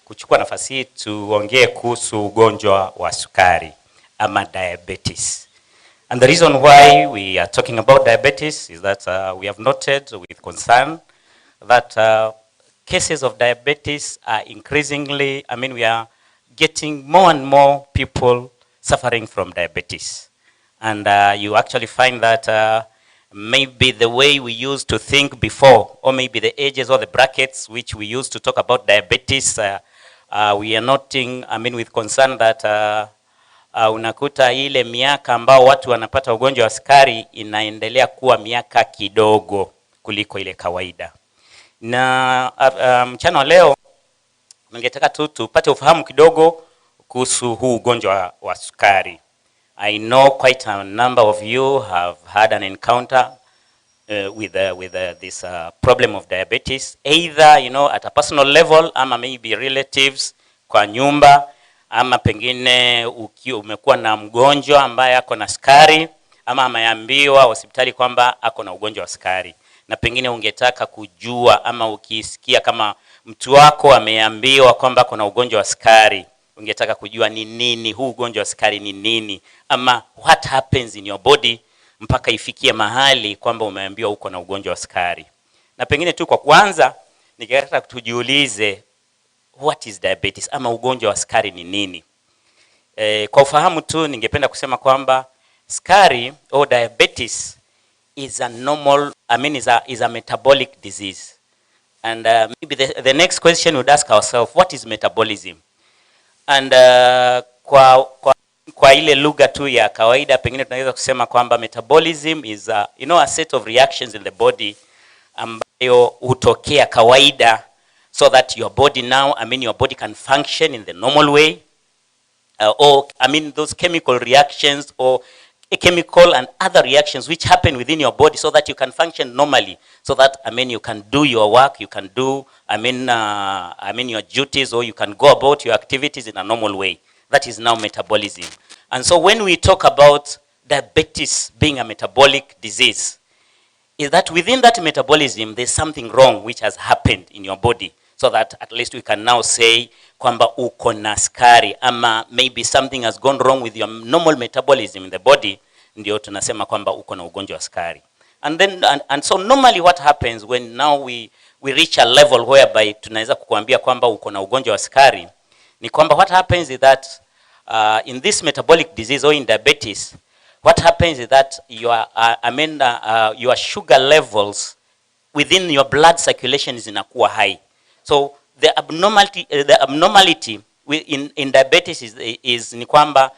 Kuchukua nafasi hii tuongee kuhusu ugonjwa wa sukari ama diabetes. And the reason why we are talking about diabetes is that we have noted with concern that cases of diabetes are increasingly, we are getting more and more people suffering from diabetes. And you actually find that maybe the way we used to think before, or maybe the ages or the brackets which we used to talk about diabetes, we are noting, with concern that unakuta ile miaka ambao watu wanapata ugonjwa wa sukari inaendelea kuwa miaka kidogo kuliko ile kawaida. Na mchana wa leo ningetaka tu tupate ufahamu kidogo kuhusu huu ugonjwa wa sukari. I know quite a number of you have had an encounter with this problem of diabetes, either at a personal level, ama maybe relatives kwa nyumba, ama pengine umekuwa na mgonjwa ambaye ako na sukari, ama ameambiwa hospitali kwamba ako na ugonjwa wa sukari. Na pengine ungetaka kujua ama ukisikia kama mtu wako ameambiwa kwamba ako na ugonjwa wa sukari, ungetaka kujua ni nini huu ugonjwa wa sukari, ni nini, ama what happens in your body mpaka ifikie mahali kwamba umeambiwa uko na ugonjwa wa sukari. Na pengine tu kwa kwanza ningetaka tujiulize what is diabetes, ama ugonjwa wa sukari ni nini. Kwa ufahamu tu ningependa kusema kwamba sukari or diabetes is a normal, is a metabolic disease. And maybe the next question we would ask ourselves, what is metabolism? And kwa ile lugha tu ya kawaida pengine tunaweza kusema kwamba metabolism is a set of reactions in the body ambayo hutokea kawaida so that your body now, your body can function in the normal way. Those chemical reactions or chemical and other reactions which happen within your body so that you can function normally, so that you can do your work, you can do your duties, or you can go about your activities in a normal way. That is now metabolism. And so when we talk about diabetes being a metabolic disease, is that within that metabolism there's something wrong which has happened in your body, so that at least we can now say kwamba uko na sukari, ama maybe something has gone wrong with your normal metabolism in the body, ndio tunasema kwamba uko na ugonjwa wa sukari. And so normally what happens when now we reach a level whereby tunaweza kukuambia kwamba uko na ugonjwa wa sukari, ni kwamba what happens is that in this metabolic disease or in diabetes, what happens is that your sugar levels within your blood circulation is inakuwa high. So the abnormality in diabetes is ni kwamba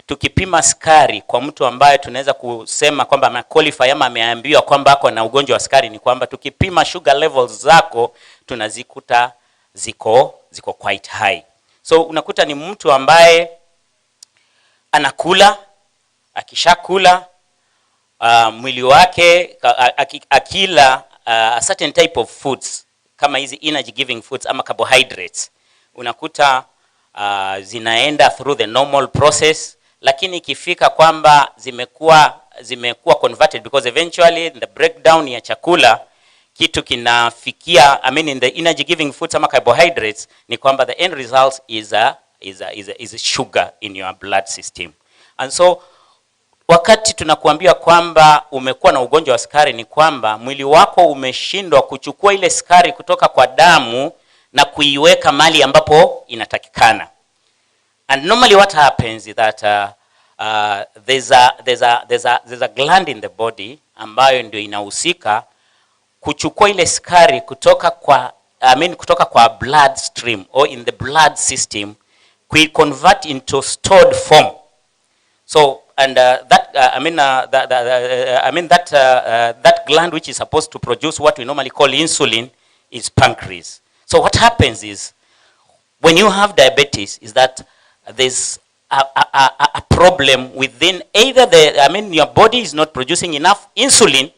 tukipima sukari kwa mtu ambaye tunaweza kusema kwamba amequalify ama ameambiwa kwamba ako na ugonjwa wa sukari, ni kwamba tukipima sugar levels zako tunazikuta ziko quite high. So unakuta ni mtu ambaye anakula, akishakula mwili wake akila a certain type of foods kama hizi energy giving foods ama carbohydrates, unakuta zinaenda through the normal process, lakini ikifika kwamba zimekuwa converted, because eventually the breakdown ya chakula kitu kinafikia in the energy giving foods ama carbohydrates, ni kwamba the end result is sugar in your blood system. And so wakati tunakuambia kwamba umekuwa na ugonjwa wa sukari, ni kwamba mwili wako umeshindwa kuchukua ile sukari kutoka kwa damu na kuiweka mahali ambapo inatakikana. And normally what happens is that there's a gland in the body ambayo ndio inahusika kuchukua ile sukari kutoka kwa blood stream or in the blood system, convert into stored form. So that gland which is supposed to produce what we normally call insulin is pancreas. So what happens is when you have diabetes is that there's a problem within either your body is not producing enough insulin,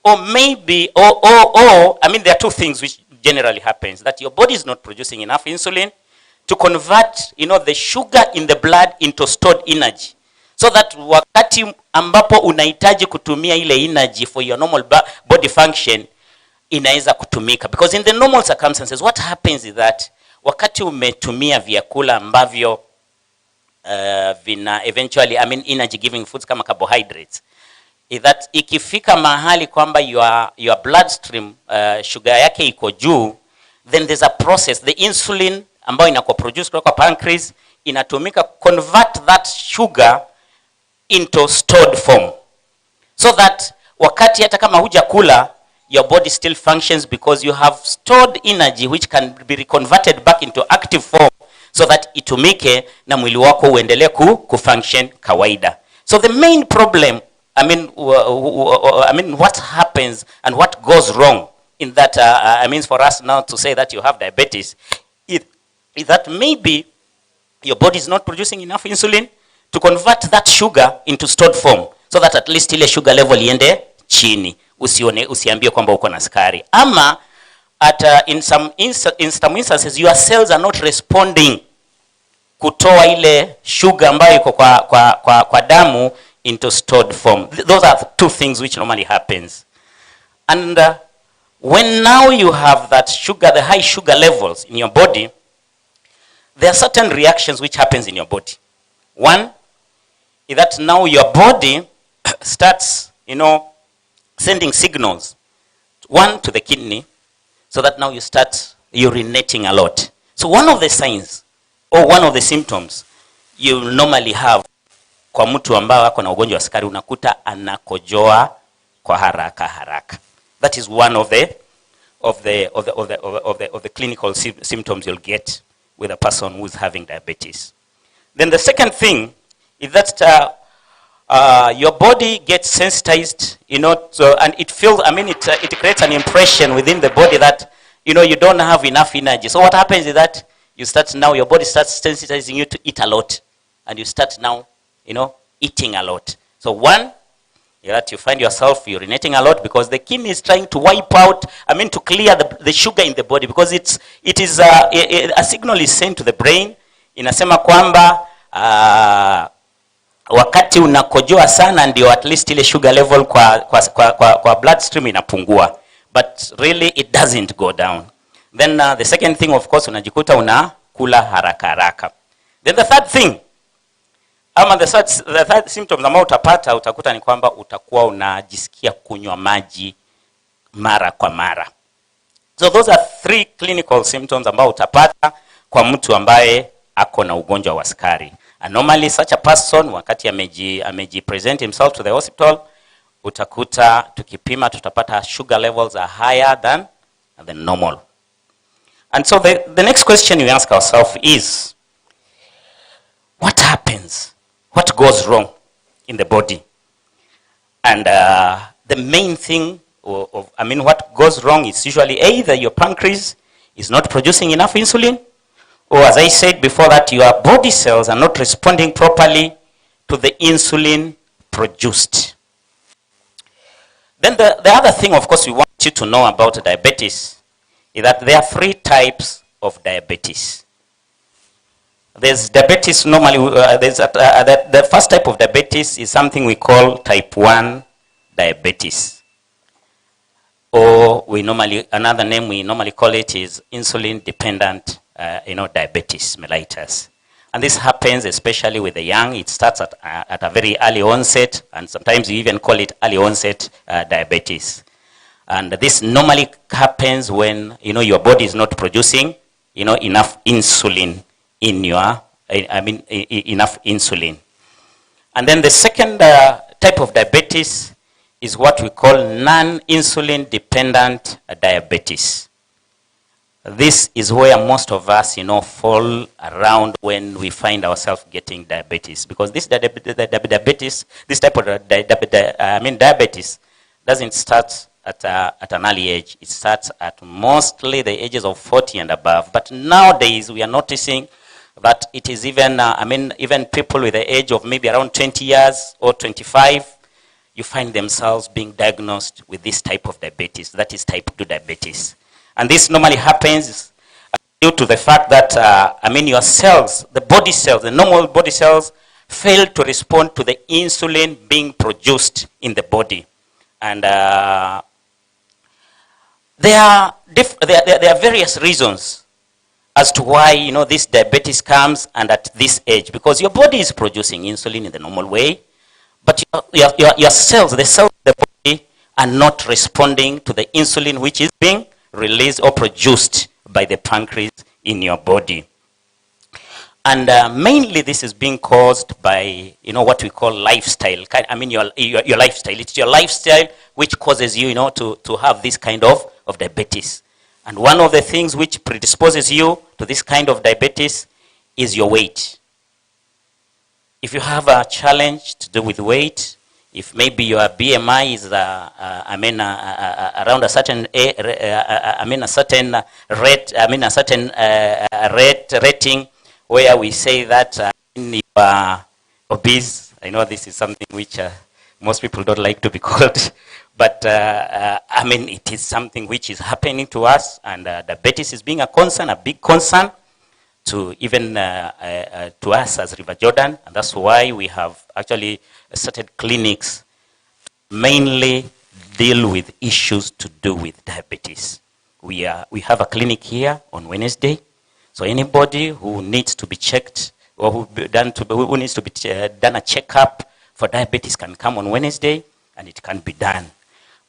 or maybe there are two things which generally happens, that your body is not producing enough insulin to convert the sugar in the blood into stored energy, so that wakati ambapo unahitaji kutumia ile energy for your normal body function, inaweza kutumika, because in the normal circumstances what happens is that wakati umetumia vyakula ambavyo vina eventually energy giving foods kama carbohydrates, is that ikifika mahali kwamba your bloodstream sugar yake iko juu, then there's a process, the insulin ambayo inakuwa produce kutoka pancreas inatumika convert that sugar into stored form, so that wakati hata kama hujakula, your body still functions because you have stored energy which can be reconverted back into active form, so that itumike na mwili wako uendelee kufunction kawaida. So the main problem, what happens and what goes wrong in that, for us now to say that you have diabetes, is that maybe your body is not producing enough insulin to convert that sugar into stored form, so that at least ile sugar level iende chini, usiambie kwamba uko na sukari. Ama in some instances your cells are not responding kutoa ile sugar ambayo iko kwa damu into stored form. Those are two things which normally happens. And when now you have that sugar, the high sugar levels in your body, there are certain reactions which happens in your body. One is that now your body starts, sending signals, one to the kidney, so that now you start urinating a lot. So one of the signs or one of the symptoms you normally have kwa mtu ambao ako na ugonjwa wa sukari, unakuta anakojoa kwa haraka. That is one of the clinical symptoms you'll get with a person who is having diabetes. Then the second thing is that your body gets sensitized, and it feels, it creates an impression within the body that, you don't have enough energy. So what happens is that your body starts sensitizing you to eat a lot, and you start now, eating a lot. So one, that you find yourself urinating a lot because the kidney is trying to wipe out, to clear the sugar in the body, because it is a signal is sent to the brain, inasema kwamba wakati unakojoa sana ndio at least ile sugar level kwa bloodstream inapungua, but really it doesn't go down. Then the second thing, of course, unajikuta unakula haraka. Then the third thing, the third symptoms ambao utakuta ni kwamba utakuwa unajisikia kunywa maji mara kwa mara. So those are three clinical symptoms ambao utapata kwa mtu ambaye ako na ugonjwa wa sukari. And normally such a person, wakati present himself to the hospital, utakuta tukipima tutapata sugar levels are higher than normal. And so the next question we ask ourselves is, what happens? What goes wrong in the body? And the main thing, what goes wrong is usually either your pancreas is not producing enough insulin, or as I said before, that your body cells are not responding properly to the insulin produced. Then the other thing, of course, we want you to know about diabetes is that there are three types of diabetes. There's diabetes normally, the first type of diabetes is something we call type 1 diabetes. Or another name we normally call it is insulin dependent diabetes mellitus. And this happens especially with the young. It starts at a very early onset, and sometimes you even call it early onset diabetes. And this normally happens when your body is not producing enough insulin in enough insulin. And then the second type of diabetes is what we call non-insulin dependent diabetes. This is where most of us, fall around when we find ourselves getting diabetes, because this diabetes, this type of diabetes doesn't start at an early age. It starts at mostly the ages of 40 and above. But nowadays we are noticing that it is even, even people with the age of maybe around 20 years or 25, you find themselves being diagnosed with this type of diabetes. That is type 2 diabetes. And this normally happens due to the fact that, your cells, the body cells, the normal body cells, fail to respond to the insulin being produced in the body. And there are various reasons as to why, this diabetes comes and at this age, because your body is producing insulin in the normal way, but your cells, the cells of the body, are not responding to the insulin which is being released or produced by the pancreas in your body. And mainly this is being caused by, what we call lifestyle. I mean, your lifestyle. It's your lifestyle which causes you, to have this kind of diabetes. And one of the things which predisposes you to this kind of diabetes is your weight. If you have a challenge to do with weight, if maybe your BMI is, around a certain, rating, where we say that you are obese. I know this is something which most people don't like to be called, but it is something which is happening to us, and diabetes is being a concern, a big concern to even to us as River Jordan, and that's why we have actually started clinics mainly deal with issues to do with diabetes. We have a clinic here on Wednesday. So anybody who needs to be checked or who needs to be done a checkup for diabetes can come on Wednesday, and it can be done.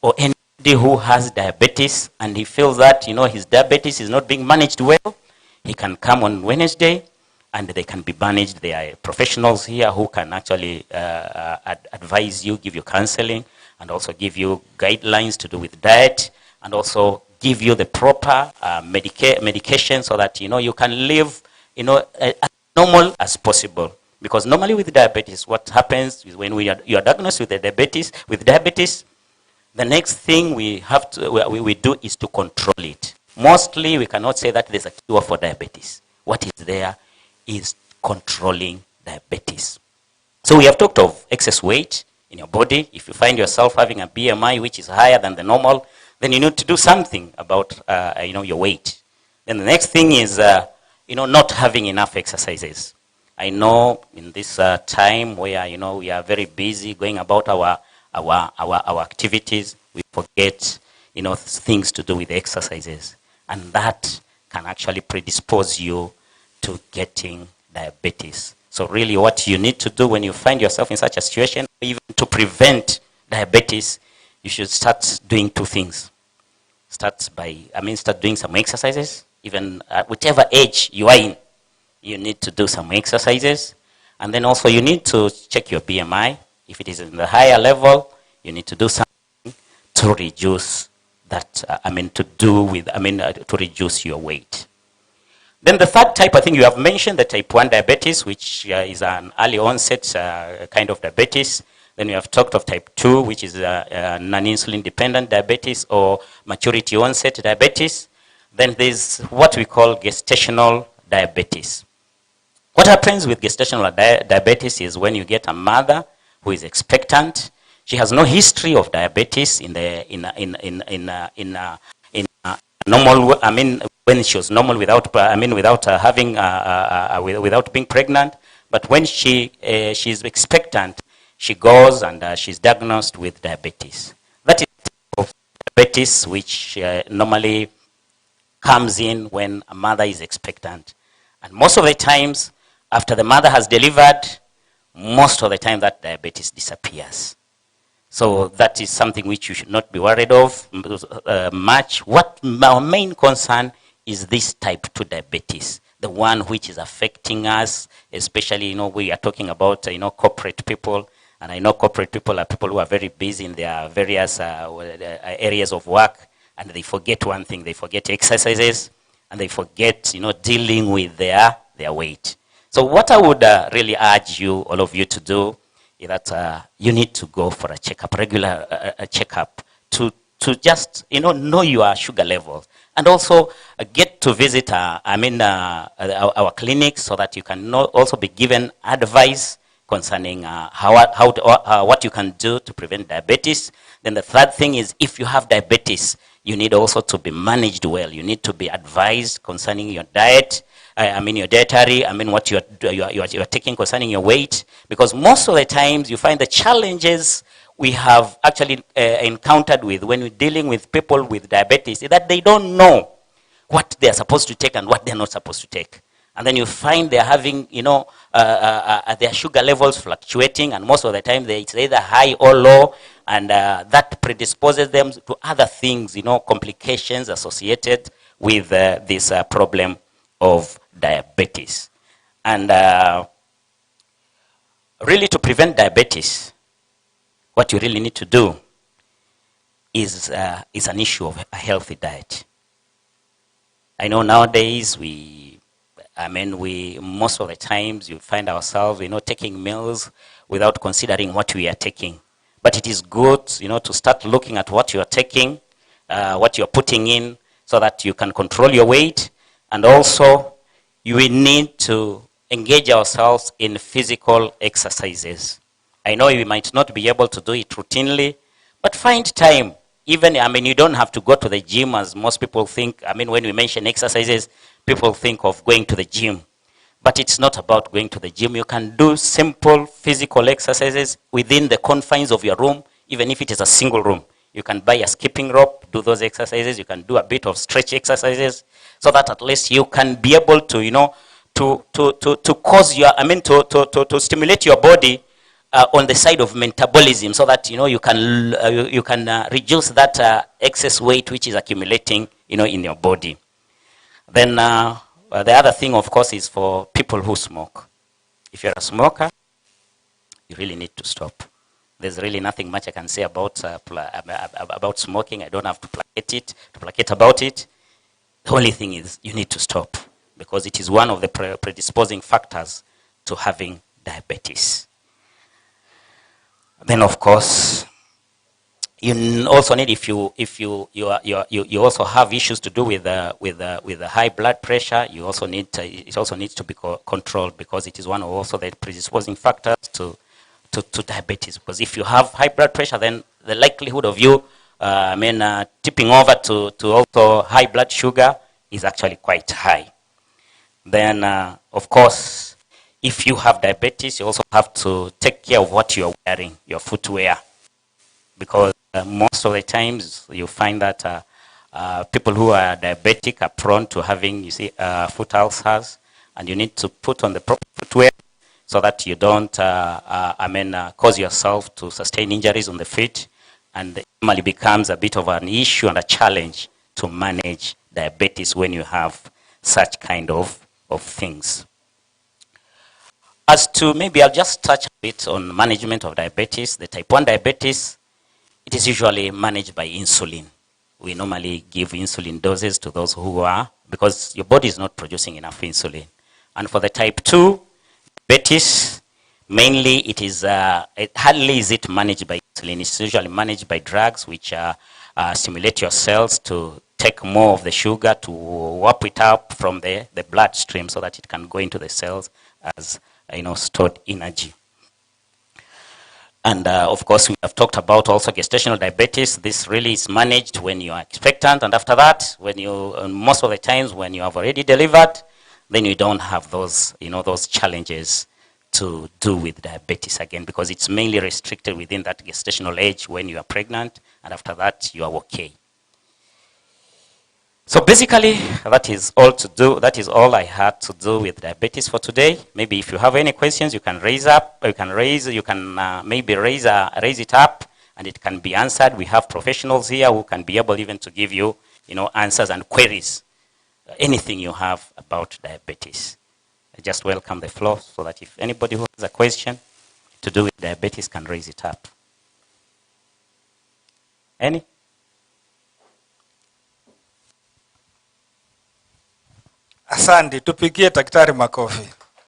Or anybody who has diabetes and he feels that his diabetes is not being managed well, he can come on Wednesday and they can be managed. There are professionals here who can actually advise you, give you counseling, and also give you guidelines to do with diet, and also give you the proper medication so that you can live as normal as possible. Because normally with diabetes, what happens is when you are diagnosed with diabetes, the next thing we do is to control it. Mostly we cannot say that there's a cure for diabetes. What is there is controlling diabetes. So we have talked of excess weight in your body. If you find yourself having a BMI which is higher than the normal, then you need to do something about your weight. Then the next thing is not having enough exercises. I know in this time where we are very busy going about our activities, we forget things to do with exercises, and that can actually predispose you to getting diabetes. So really what you need to do when you find yourself in such a situation, even to prevent diabetes, you should start doing two things. Start doing some exercises. Even at whichever age you are in, you need to do some exercises. And then also you need to check your BMI. If it is in the higher level, you need to do something to reduce that, to reduce your weight. Then the third type, I think you have mentioned, the type 1 diabetes, which is an early onset kind of diabetes. Then we have talked of type 2, which is non-insulin dependent diabetes or maturity onset diabetes. Then there's what we call gestational diabetes. What happens with gestational diabetes is when you get a mother who is expectant, she has no history of diabetes normal. When she was normal without being pregnant. But when she's expectant, she goes and she's diagnosed with diabetes. That is the type of diabetes which normally comes in when a mother is expectant. And most of the times, after the mother has delivered, most of the time that diabetes disappears. So that is something which you should not be worried of much. What our main concern is this type 2 diabetes, the one which is affecting us, especially, we are talking about, corporate people. And I know corporate people are people who are very busy in their various areas of work, and they forget one thing. They forget exercises, and they forget, dealing with their weight. So what I would really urge you, all of you, to do is that you need to go for a checkup, regular checkup, to just, know your sugar levels. And also get to visit our clinics so that you can also be given advice concerning what you can do to prevent diabetes. Then the third thing is, if you have diabetes, you need also to be managed well. You need to be advised concerning your diet, your dietary, what you're taking concerning your weight. Because most of the times you find the challenges we have actually encountered with when we're dealing with people with diabetes is that they don't know what they're supposed to take and what they're not supposed to take. And then you find they're having, their sugar levels fluctuating, and most of the time it's either high or low, and that predisposes them to other things, complications associated with this problem of diabetes. And really, to prevent diabetes, what you really need to do is an issue of a healthy diet. I know nowadays most of the times you find ourselves, taking meals without considering what we are taking. But it is good, to start looking at what you are taking, what you are putting in, so that you can control your weight. And also, you will need to engage ourselves in physical exercises. I know you might not be able to do it routinely, but find time. Even, you don't have to go to the gym as most people think. When we mention exercises, people think of going to the gym. But it's not about going to the gym. You can do simple physical exercises within the confines of your room, even if it is a single room. You can buy a skipping rope, do those exercises. You can do a bit of stretch exercises, so that at least you can be able to, to stimulate your body on the side of metabolism, so that you can reduce that excess weight which is accumulating in your body. Then the other thing, of course, is for people who smoke. If you're a smoker, you really need to stop. There's really nothing much I can say about smoking. I don't have to placate about it. The only thing is you need to stop, because it is one of the predisposing factors to having diabetes. Then, of course, you also need, if you also have issues to do with the high blood pressure, you also need it also needs to be controlled, because it is one of also the predisposing factors to diabetes. Because if you have high blood pressure, then the likelihood of you tipping over to also high blood sugar is actually quite high. Then, of course, if you have diabetes, you also have to take care of what you're wearing, your footwear. Because most of the times you find that people who are diabetic are prone to having, foot ulcers, and you need to put on the proper footwear so that you don't, cause yourself to sustain injuries on the feet, and it normally becomes a bit of an issue and a challenge to manage diabetes when you have such kind of things. As to, maybe I'll just touch a bit on management of diabetes. The type 1 diabetes, it is usually managed by insulin. We normally give insulin doses to those who are, because your body is not producing enough insulin. And for the type 2 diabetes, mainly hardly is it managed by insulin. It's usually managed by drugs which stimulate your cells to take more of the sugar, to warp it up from the bloodstream, so that it can go into the cells as stored energy. And of course, we have talked about also gestational diabetes. This really is managed when you are expectant, and after that, most of the times when you have already delivered, then you don't have those challenges to do with diabetes again, because it's mainly restricted within that gestational age when you are pregnant, and after that, you are okay. So basically, that is all I had to do with diabetes for today. Maybe if you have any questions, you can raise it up, and it can be answered. We have professionals here who can be able even to give you, answers and queries, anything you have about diabetes. I just welcome the floor, so that if anybody who has a question to do with diabetes can raise it up. Any? Asante, tupigie daktari makofi.